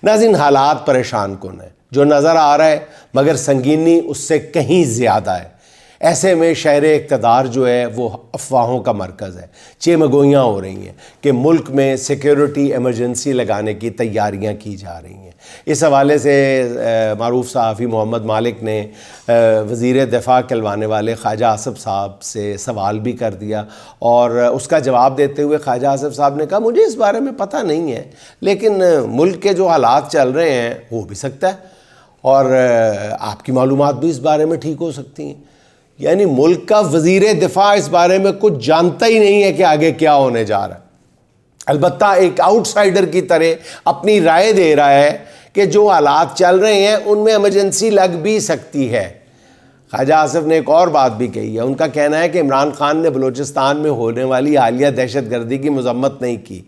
ناظرین حالات پریشان کن ہیں، جو نظر آ رہا ہے مگر سنگینی اس سے کہیں زیادہ ہے۔ ایسے میں شہر اقتدار جو ہے وہ افواہوں کا مرکز ہے، چیمگوئیاں ہو رہی ہیں کہ ملک میں سیکیورٹی ایمرجنسی لگانے کی تیاریاں کی جا رہی ہیں۔ اس حوالے سے معروف صحافی محمد مالک نے وزیر دفاع کہلوانے والے خواجہ آصف صاحب سے سوال بھی کر دیا، اور اس کا جواب دیتے ہوئے خواجہ آصف صاحب نے کہا مجھے اس بارے میں پتہ نہیں ہے، لیکن ملک کے جو حالات چل رہے ہیں ہو بھی سکتا ہے، اور آپ کی معلومات بھی اس بارے میں ٹھیک ہو سکتی ہیں۔ یعنی ملک کا وزیر دفاع اس بارے میں کچھ جانتا ہی نہیں ہے کہ آگے کیا ہونے جا رہا ہے، البتہ ایک آؤٹ سائیڈر کی طرح اپنی رائے دے رہا ہے کہ جو حالات چل رہے ہیں ان میں ایمرجنسی لگ بھی سکتی ہے۔ خواجہ آصف نے ایک اور بات بھی کہی ہے، ان کا کہنا ہے کہ عمران خان نے بلوچستان میں ہونے والی حالیہ دہشت گردی کی مذمت نہیں کی۔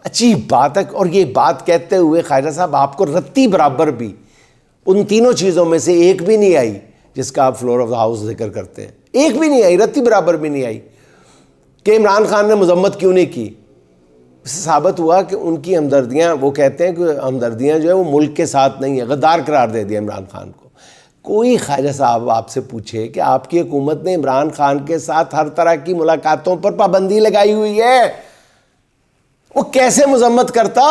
عجیب بات ہے، اور یہ بات کہتے ہوئے خواجہ صاحب آپ کو رتی برابر بھی ان تینوں چیزوں میں سے ایک بھی نہیں آئی جس کا آپ فلور آف دا ہاؤس ذکر کرتے ہیں، ایک بھی نہیں آئی، رتی برابر بھی نہیں آئی کہ عمران خان نے مذمت کیوں نہیں کی۔ اس سے ثابت ہوا کہ ان کی ہمدردیاں، وہ کہتے ہیں کہ ہمدردیاں جو ہے وہ ملک کے ساتھ نہیں ہیں، غدار قرار دے دیا عمران خان کو۔ کوئی خواجہ صاحب آپ سے پوچھے کہ آپ کی حکومت نے عمران خان کے ساتھ ہر طرح کی ملاقاتوں پر پابندی لگائی ہوئی ہے، وہ کیسے مذمت کرتا؟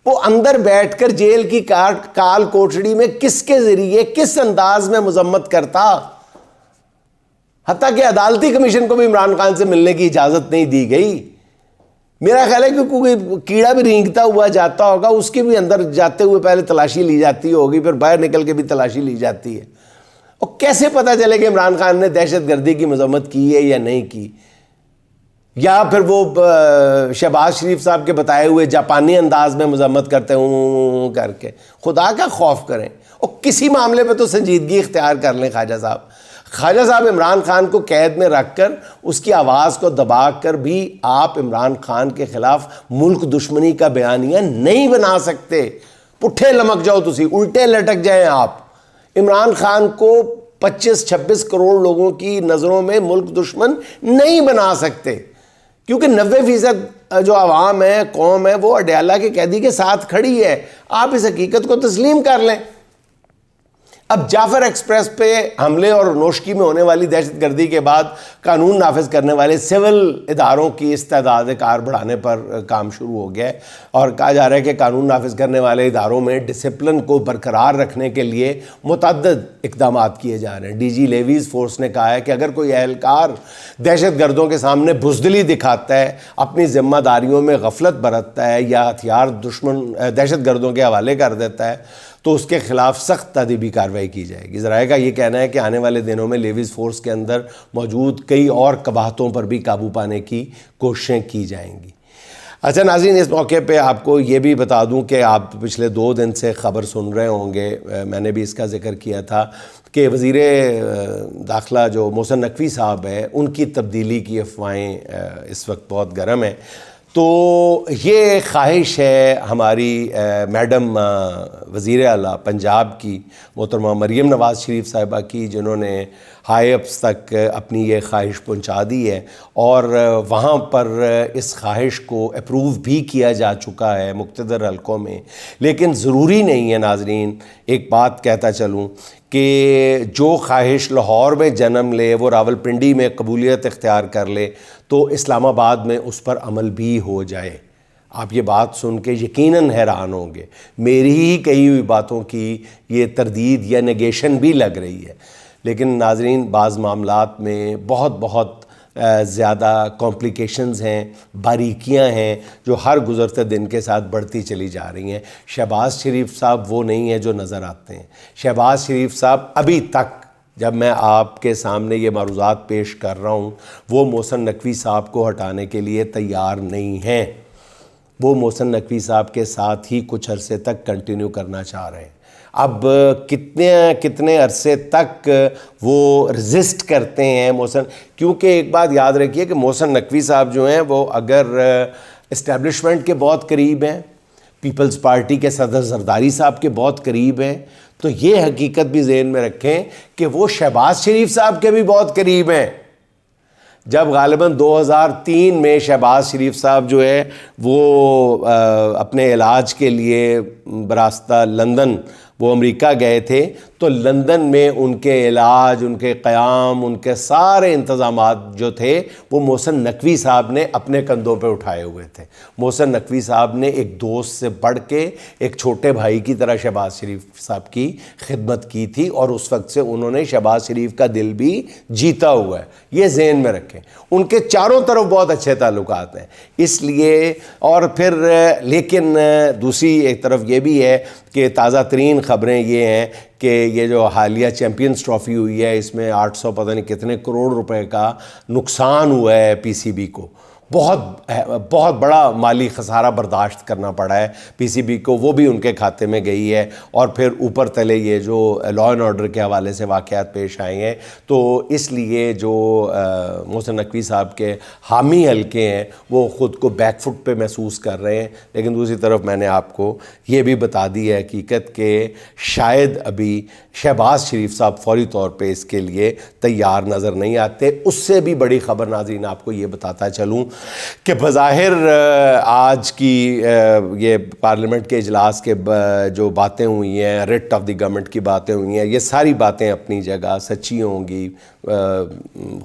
وہ اندر بیٹھ کر جیل کی کال کوٹڑی میں کس کے ذریعے کس انداز میں مذمت کرتا؟ حتیٰ کہ عدالتی کمیشن کو بھی عمران خان سے ملنے کی اجازت نہیں دی گئی۔ میرا خیال ہے کہ کوئی کیڑا بھی رینگتا ہوا جاتا ہوگا، اس کی بھی اندر جاتے ہوئے پہلے تلاشی لی جاتی ہوگی، پھر باہر نکل کے بھی تلاشی لی جاتی ہے۔ اور کیسے پتہ چلے کہ عمران خان نے دہشت گردی کی مذمت کی ہے یا نہیں کی؟ یا پھر وہ شہباز شریف صاحب کے بتائے ہوئے جاپانی انداز میں مذمت کرتے ہوں کر کے؟ خدا کا خوف کریں اور کسی معاملے پہ تو سنجیدگی اختیار کر لیں خواجہ صاحب۔ خواجہ صاحب عمران خان کو قید میں رکھ کر اس کی آواز کو دبا کر بھی آپ عمران خان کے خلاف ملک دشمنی کا بیانیہ نہیں بنا سکتے۔ پٹھے لمک جاؤ تسی، الٹے لٹک جائیں آپ۔ عمران خان کو 25-26 کروڑ لوگوں کی نظروں میں ملک دشمن نہیں بنا سکتے، کیونکہ 90% جو عوام ہے، قوم ہے، وہ اڈیالہ کے قیدی کے ساتھ کھڑی ہے۔ آپ اس حقیقت کو تسلیم کر لیں۔ اب جعفر ایکسپریس پہ حملے اور نوشکی میں ہونے والی دہشت گردی کے بعد قانون نافذ کرنے والے سول اداروں کی استعداد کار بڑھانے پر کام شروع ہو گیا ہے، اور کہا جا رہا ہے کہ قانون نافذ کرنے والے اداروں میں ڈسپلن کو برقرار رکھنے کے لیے متعدد اقدامات کیے جا رہے ہیں۔ ڈی جی لیویز فورس نے کہا ہے کہ اگر کوئی اہلکار دہشت گردوں کے سامنے بزدلی دکھاتا ہے، اپنی ذمہ داریوں میں غفلت برتتا ہے یا ہتھیار دہشت گردوں کے حوالے کر دیتا ہے، تو اس کے خلاف سخت تادیبی کارروائی کی جائے گی۔ ذرائع کا یہ کہنا ہے کہ آنے والے دنوں میں لیویز فورس کے اندر موجود کئی اور قباحتوں پر بھی قابو پانے کی کوششیں کی جائیں گی۔ اچھا ناظرین، اس موقع پہ آپ کو یہ بھی بتا دوں کہ آپ پچھلے 2 دن سے خبر سن رہے ہوں گے، میں نے بھی اس کا ذکر کیا تھا کہ وزیر داخلہ جو محسن نقوی صاحب ہے، ان کی تبدیلی کی افواہیں اس وقت بہت گرم ہیں۔ تو یہ خواہش ہے ہماری میڈم وزیر اعلیٰ پنجاب کی محترمہ مریم نواز شریف صاحبہ کی، جنہوں نے ہائی اپس تک اپنی یہ خواہش پہنچا دی ہے، اور وہاں پر اس خواہش کو اپروو بھی کیا جا چکا ہے مقتدر حلقوں میں۔ لیکن ضروری نہیں ہے ناظرین، ایک بات کہتا چلوں کہ جو خواہش لاہور میں جنم لے وہ راولپنڈی میں قبولیت اختیار کر لے تو اسلام آباد میں اس پر عمل بھی ہو جائے۔ آپ یہ بات سن کے یقیناً حیران ہوں گے، میری ہی کہی ہوئی باتوں کی یہ تردید یا نیگیشن بھی لگ رہی ہے، لیکن ناظرین بعض معاملات میں بہت زیادہ کمپلیکیشنز ہیں، باریکیاں ہیں جو ہر گزرتے دن کے ساتھ بڑھتی چلی جا رہی ہیں۔ شہباز شریف صاحب وہ نہیں ہیں جو نظر آتے ہیں۔ شہباز شریف صاحب ابھی تک جب میں آپ کے سامنے یہ معروضات پیش کر رہا ہوں، وہ محسن نقوی صاحب کو ہٹانے کے لیے تیار نہیں ہیں۔ وہ محسن نقوی صاحب کے ساتھ ہی کچھ عرصے تک کنٹینیو کرنا چاہ رہے ہیں۔ اب کتنے عرصے تک وہ رزسٹ کرتے ہیں محسن، کیونکہ ایک بات یاد رکھیے کہ محسن نقوی صاحب جو ہیں وہ اگر اسٹیبلشمنٹ کے بہت قریب ہیں، پیپلز پارٹی کے صدر زرداری صاحب کے بہت قریب ہیں، تو یہ حقیقت بھی ذہن میں رکھیں کہ وہ شہباز شریف صاحب کے بھی بہت قریب ہیں۔ جب غالباً 2003 میں شہباز شریف صاحب جو ہے وہ اپنے علاج کے لیے براستہ لندن وہ امریکہ گئے تھے، تو لندن میں ان کے علاج، ان کے قیام، ان کے سارے انتظامات جو تھے وہ محسن نقوی صاحب نے اپنے کندھوں پہ اٹھائے ہوئے تھے۔ محسن نقوی صاحب نے ایک دوست سے بڑھ کے ایک چھوٹے بھائی کی طرح شہباز شریف صاحب کی خدمت کی تھی، اور اس وقت سے انہوں نے شہباز شریف کا دل بھی جیتا ہوا ہے، یہ ذہن میں رکھیں۔ ان کے چاروں طرف بہت اچھے تعلقات ہیں، اس لیے اور پھر لیکن دوسری ایک طرف یہ بھی ہے کہ تازہ ترین خبریں یہ ہیں کہ یہ جو حالیہ چیمپئنز ٹرافی ہوئی ہے، اس میں 800 پتہ نہیں کتنے کروڑ روپے کا نقصان ہوا ہے پی سی بی کو، بہت بڑا مالی خسارہ برداشت کرنا پڑا ہے پی سی بی کو، وہ بھی ان کے کھاتے میں گئی ہے۔ اور پھر اوپر تلے یہ جو لا اینڈ آرڈر کے حوالے سے واقعات پیش آئے ہیں، تو اس لیے جو محسن نقوی صاحب کے حامی حلقے ہیں وہ خود کو بیک فٹ پہ محسوس کر رہے ہیں۔ لیکن دوسری طرف میں نے آپ کو یہ بھی بتا دی ہے حقیقت کہ شاید ابھی شہباز شریف صاحب فوری طور پہ اس کے لیے تیار نظر نہیں آتے۔ اس سے بھی بڑی خبر ناظرین آپ کو یہ بتاتا چلوں کہ بظاہر آج کی یہ پارلیمنٹ کے اجلاس کے جو باتیں ہوئی ہیں، ریٹ آف دی گورنمنٹ کی باتیں ہوئی ہیں، یہ ساری باتیں اپنی جگہ سچی ہوں گی،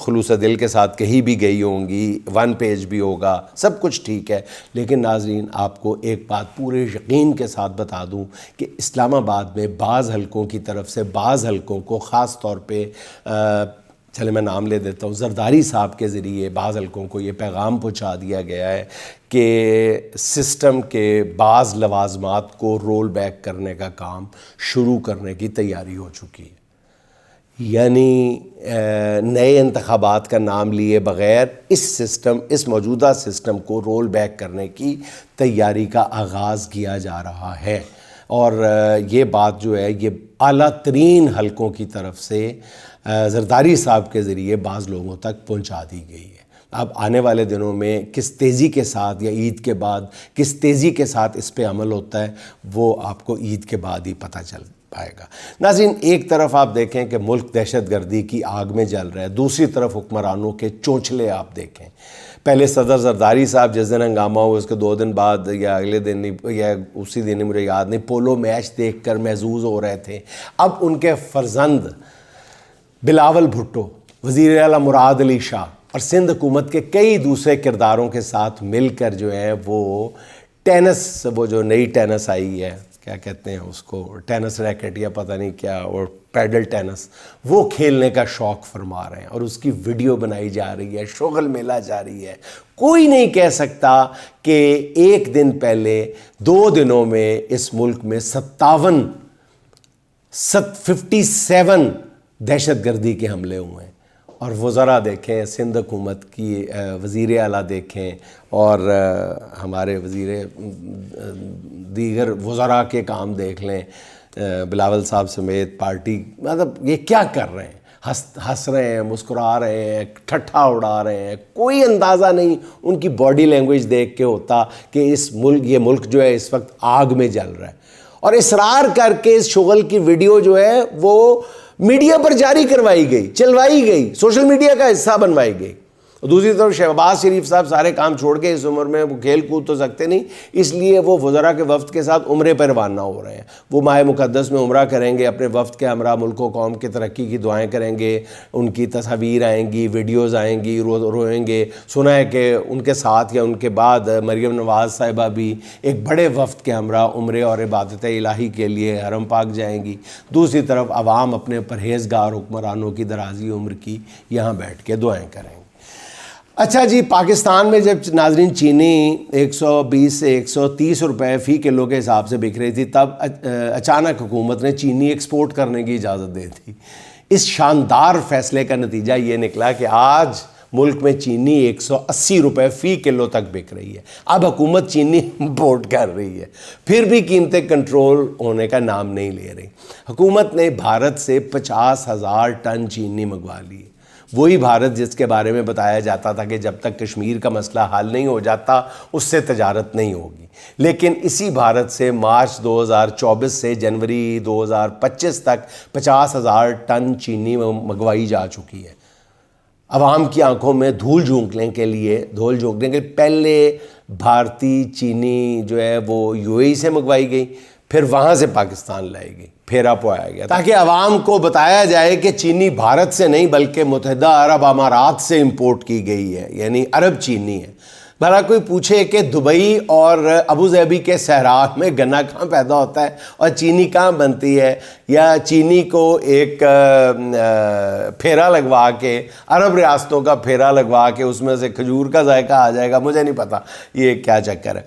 خلوص دل کے ساتھ کہی بھی گئی ہوں گی، 1 پیج بھی ہوگا، سب کچھ ٹھیک ہے۔ لیکن ناظرین آپ کو ایک بات پورے یقین کے ساتھ بتا دوں کہ اسلام آباد میں بعض حلقوں کی طرف سے بعض حلقوں کو خاص طور پہ چلے میں نام لے دیتا ہوں، زرداری صاحب کے ذریعے بعض حلقوں کو یہ پیغام پہنچا دیا گیا ہے کہ سسٹم کے بعض لوازمات کو رول بیک کرنے کا کام شروع کرنے کی تیاری ہو چکی ہے، یعنی نئے انتخابات کا نام لیے بغیر اس موجودہ سسٹم کو رول بیک کرنے کی تیاری کا آغاز کیا جا رہا ہے۔ اور یہ بات جو ہے یہ اعلیٰ ترین حلقوں کی طرف سے زرداری صاحب کے ذریعے بعض لوگوں تک پہنچا دی گئی ہے۔ اب آنے والے دنوں میں کس تیزی کے ساتھ یا عید کے بعد کس تیزی کے ساتھ اس پہ عمل ہوتا ہے وہ آپ کو عید کے بعد ہی پتہ چل پائے گا۔ ناظرین ایک طرف آپ دیکھیں کہ ملک دہشت گردی کی آگ میں جل رہا ہے، دوسری طرف حکمرانوں کے چونچلے آپ دیکھیں۔ پہلے صدر زرداری صاحب جس دن ہنگامہ ہوا اس کے 2 دن بعد یا اگلے دن یا اسی دن مجھے یاد نہیں، پولو میچ دیکھ کر محظوظ ہو رہے تھے۔ اب ان کے فرزند بلاول بھٹو، وزیر اعلیٰ مراد علی شاہ اور سندھ حکومت کے کئی دوسرے کرداروں کے ساتھ مل کر جو ہے وہ ٹینس، وہ جو نئی ٹینس آئی ہے کیا کہتے ہیں اس کو، ٹینس ریکٹ یا پتہ نہیں کیا، اور پیڈل ٹینس، وہ کھیلنے کا شوق فرما رہے ہیں اور اس کی ویڈیو بنائی جا رہی ہے، شغل میلہ جاری ہے۔ کوئی نہیں کہہ سکتا کہ ایک دن پہلے 2 دنوں میں اس ملک میں 57 دہشت گردی کے حملے ہوئے ہیں، اور وزراء دیکھیں، سندھ حکومت کی وزیر اعلیٰ دیکھیں اور ہمارے دیگر وزراء کے کام دیکھ لیں، بلاول صاحب سمیت پارٹی، مطلب یہ کیا کر رہے ہیں، ہنس رہے ہیں، مسکرا رہے ہیں، ٹھٹھا اڑا رہے ہیں، کوئی اندازہ نہیں ان کی باڈی لینگویج دیکھ کے ہوتا کہ یہ ملک جو ہے اس وقت آگ میں جل رہا ہے، اور اصرار کر کے اس شغل کی ویڈیو جو ہے وہ میڈیا پر جاری کروائی گئی، چلوائی گئی، سوشل میڈیا کا حصہ بنوائی گئی۔ دوسری طرف شہباز شریف صاحب سارے کام چھوڑ کے اس عمر میں وہ کھیل کود تو سکتے نہیں، اس لیے وہ وزراء کے وفد کے ساتھ عمرے پر روانہ ہو رہے ہیں۔ وہ ماہ مقدس میں عمرہ کریں گے، اپنے وفد کے ہمراہ ملک و قوم کی ترقی کی دعائیں کریں گے، ان کی تصاویر آئیں گی، ویڈیوز آئیں گی، روئیں گے۔ سنا ہے کہ ان کے ساتھ یا ان کے بعد مریم نواز صاحبہ بھی ایک بڑے وفد کے ہمراہ عمرے اور عبادت الہی کے لیے حرم پاک جائیں گی۔ دوسری طرف عوام اپنے پرہیزگار حکمرانوں کی درازی عمر کی یہاں بیٹھ کے دعائیں کریں گے۔ اچھا جی، پاکستان میں جب ناظرین چینی 120 سے 130 روپے فی کلو کے حساب سے بک رہی تھی، تب اچانک حکومت نے چینی ایکسپورٹ کرنے کی اجازت دے دی۔ اس شاندار فیصلے کا نتیجہ یہ نکلا کہ آج ملک میں چینی 180 روپے فی کلو تک بک رہی ہے۔ اب حکومت چینی امپورٹ کر رہی ہے، پھر بھی قیمتیں کنٹرول ہونے کا نام نہیں لے رہی۔ حکومت نے بھارت سے 50,000 ٹن چینی منگوا لی، وہی بھارت جس کے بارے میں بتایا جاتا تھا کہ جب تک کشمیر کا مسئلہ حل نہیں ہو جاتا اس سے تجارت نہیں ہوگی۔ لیکن اسی بھارت سے مارچ 2024 سے جنوری 2025 تک 50,000 ٹن چینی منگوائی جا چکی ہے۔ عوام کی آنکھوں میں دھول جھونکنے کے لیے پہلے بھارتی چینی جو ہے وہ یو اے ای سے منگوائی گئی، پھر وہاں سے پاکستان لائی گئی، پھیرا پوایا گیا تاکہ عوام کو بتایا جائے کہ چینی بھارت سے نہیں بلکہ متحدہ عرب امارات سے امپورٹ کی گئی ہے، یعنی عرب چینی ہے۔ بھلا کوئی پوچھے کہ دبئی اور ابو ظہبی کے صحرا میں گنا کہاں پیدا ہوتا ہے اور چینی کہاں بنتی ہے، یا چینی کو ایک پھیرا لگوا کے، عرب ریاستوں کا پھیرا لگوا کے اس میں سے کھجور کا ذائقہ آ جائے گا، مجھے نہیں پتا یہ کیا چکر ہے۔